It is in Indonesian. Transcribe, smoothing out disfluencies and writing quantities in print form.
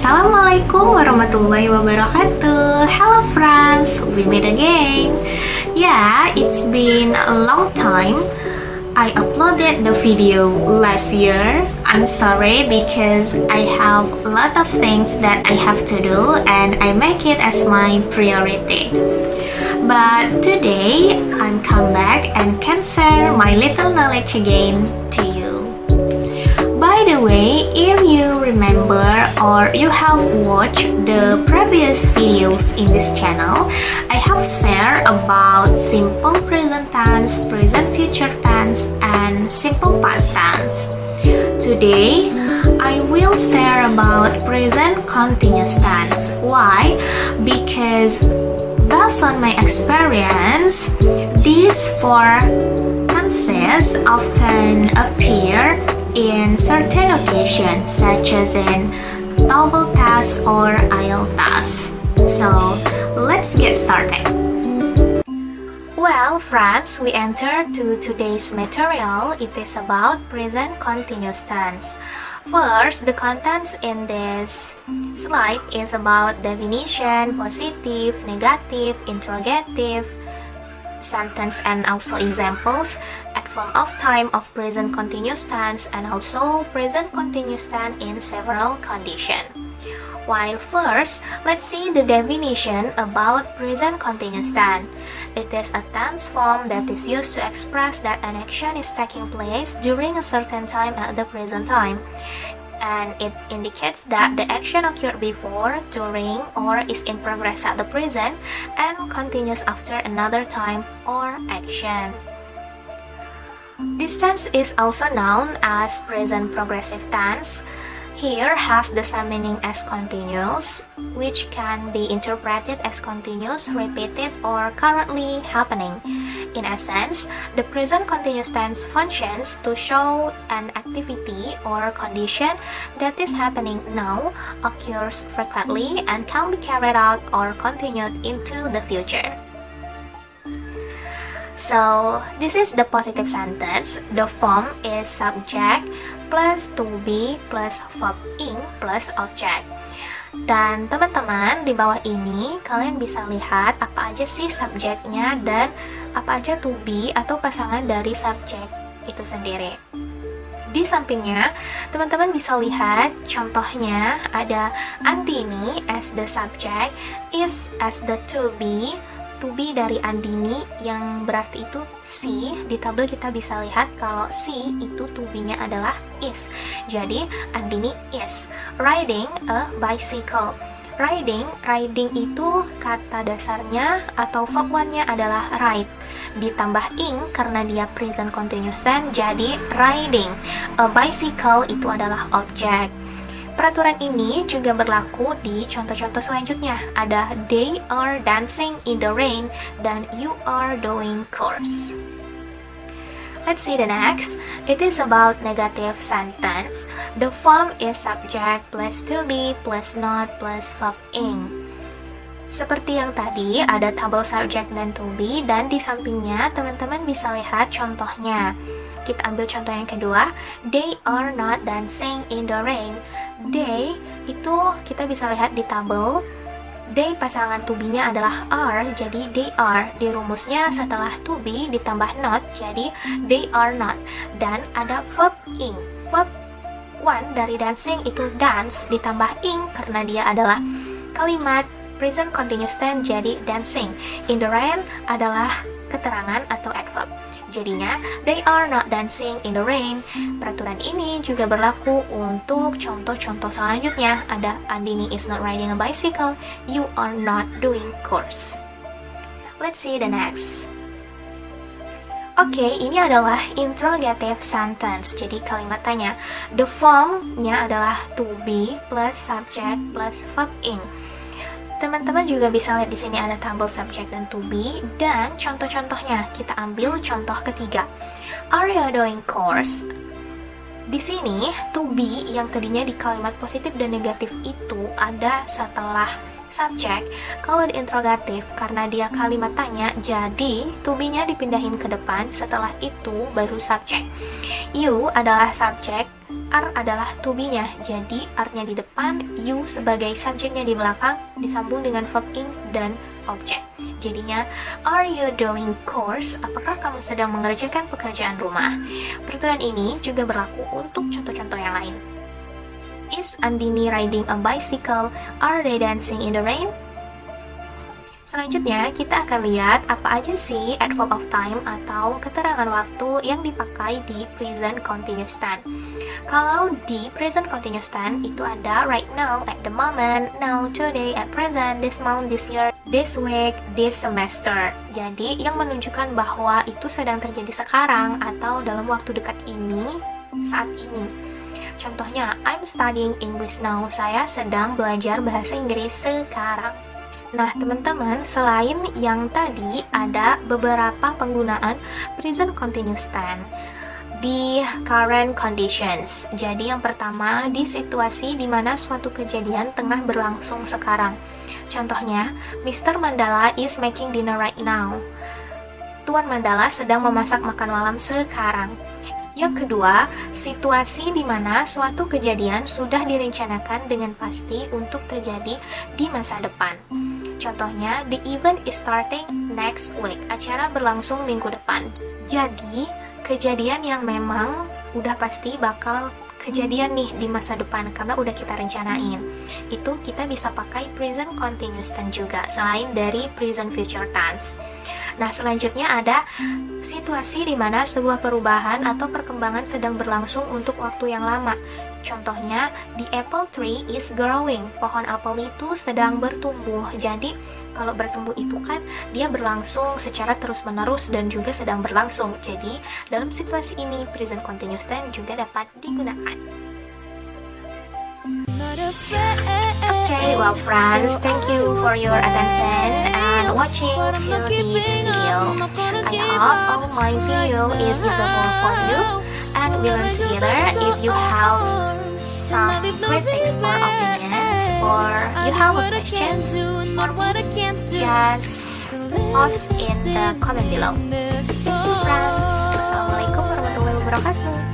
Assalamualaikum warahmatullahi wabarakatuh. Hello friends, we meet again. Yeah, it's been a long time. I uploaded the video last year. I'm sorry because I have a lot of things that I have to do and I make it as my priority. But today, I'm come back and can share my little knowledge again to you. By the way, if you remember or you have watched the previous videos in this channel, I have shared about simple present tense, present future tense, and simple past tense. Today, I will share about present continuous tense. Why? Because based on my experience, these four tenses often appear in certain occasions, such as in TOEFL test or IELTS test. So, let's get started. Well, friends, we enter to today's material. It is about present continuous tense. First, the contents in this slide is about definition, positive, negative, interrogative, sentence and also examples, at form of time of present continuous tense, and also present continuous tense in several conditions. While first, let's see the definition about present continuous tense. It is a tense form that is used to express that an action is taking place during a certain time at the present time, and it indicates that the action occurred before, during, or is in progress at the present and continues after another time or action. This tense is also known as present progressive tense. Here has the same meaning as continuous, which can be interpreted as continuous, repeated, or currently happening. In essence, the present continuous tense functions to show an activity or condition that is happening now, occurs frequently, and can be carried out or continued into the future. So, this is the positive sentence. The form is subject plus to be plus verb ing plus object. Dan teman-teman, di bawah ini kalian bisa lihat apa aja sih subjeknya dan apa aja to be atau pasangan dari subjek itu sendiri. Di sampingnya, teman-teman bisa lihat contohnya ada Andini as the subject, is as the to be dari Andini yang berarti itu si. Di tabel kita bisa lihat kalau si itu to be-nya adalah is. Jadi Andini is riding a bicycle. Riding itu kata dasarnya atau verb one-nya adalah ride. Ditambah ing karena dia present continuous tense jadi riding. A bicycle itu adalah objek. Peraturan ini juga berlaku di contoh-contoh selanjutnya. Ada they are dancing in the rain dan you are doing chores. Let's see the next. It is about negative sentence. The form is subject plus to be plus not plus verb ing. Seperti yang tadi, ada tabel subject dan to be, dan di sampingnya teman-teman bisa lihat contohnya. Kita ambil contoh yang kedua. They are not dancing in the rain. They itu kita bisa lihat di tabel. They pasangan to be-nya adalah are, jadi they are. Di rumusnya setelah to be ditambah not, jadi they are not. Dan ada verb ing. Verb one dari dancing itu dance, ditambah ing karena dia adalah kalimat present continuous tense, jadi dancing. In the rain adalah keterangan atau adverb. Jadinya, they are not dancing in the rain. Peraturan ini juga berlaku untuk contoh-contoh selanjutnya. Ada Andini is not riding a bicycle. You are not doing chores. Let's see the next. Oke, ini adalah interrogative sentence. Jadi kalimat tanya. The form-nya adalah to be plus subject plus verb ing. Teman-teman juga bisa lihat di sini ada tabel subject dan to be, dan contoh-contohnya. Kita ambil contoh ketiga. Are you doing chores? Di sini to be yang tadinya di kalimat positif dan negatif itu ada setelah subject. Kalau di interrogatif karena dia kalimat tanya, jadi to be-nya dipindahin ke depan, setelah itu baru subject. You adalah subject are adalah to be-nya, jadi are-nya di depan, you sebagai subjeknya di belakang, disambung dengan verb ing dan objek. Jadinya, are you doing chores? Apakah kamu sedang mengerjakan pekerjaan rumah? Peraturan ini juga berlaku untuk contoh-contoh yang lain. Is Andini riding a bicycle? Are they dancing in the rain? Selanjutnya, kita akan lihat apa aja sih adverb of time atau keterangan waktu yang dipakai di present continuous tense. Kalau di present continuous tense itu ada right now, at the moment, now, today, at present, this month, this year, this week, this semester. Jadi, yang menunjukkan bahwa itu sedang terjadi sekarang atau dalam waktu dekat ini, saat ini. Contohnya, I'm studying English now. Saya sedang belajar bahasa Inggris sekarang. Nah, teman-teman, selain yang tadi ada beberapa penggunaan present continuous tense di current conditions. Jadi yang pertama, di situasi di mana suatu kejadian tengah berlangsung sekarang. Contohnya, Mr. Mandala is making dinner right now. Tuan Mandala sedang memasak makan malam sekarang. Yang kedua, situasi di mana suatu kejadian sudah direncanakan dengan pasti untuk terjadi di masa depan. Contohnya, the event is starting next week. Acara berlangsung minggu depan. Jadi, kejadian yang memang udah pasti bakal kejadian nih di masa depan karena udah kita rencanain. Itu kita bisa pakai present continuous tense juga selain dari present future tense. Nah, selanjutnya ada situasi di mana sebuah perubahan atau perkembangan sedang berlangsung untuk waktu yang lama. Contohnya, the apple tree is growing. Pohon apel itu sedang bertumbuh. Jadi, kalau bertumbuh itu kan dia berlangsung secara terus-menerus dan juga sedang berlangsung. Jadi, dalam situasi ini present continuous tense juga dapat digunakan. Okay, well friends, thank you for your attention and watching till this video. I hope all my video is useful for you and we learn together. If you have some critics or opinions or you have a questions for me, just post in the comment below. Thank you friends. Wassalamualaikum warahmatullahi wabarakatuh.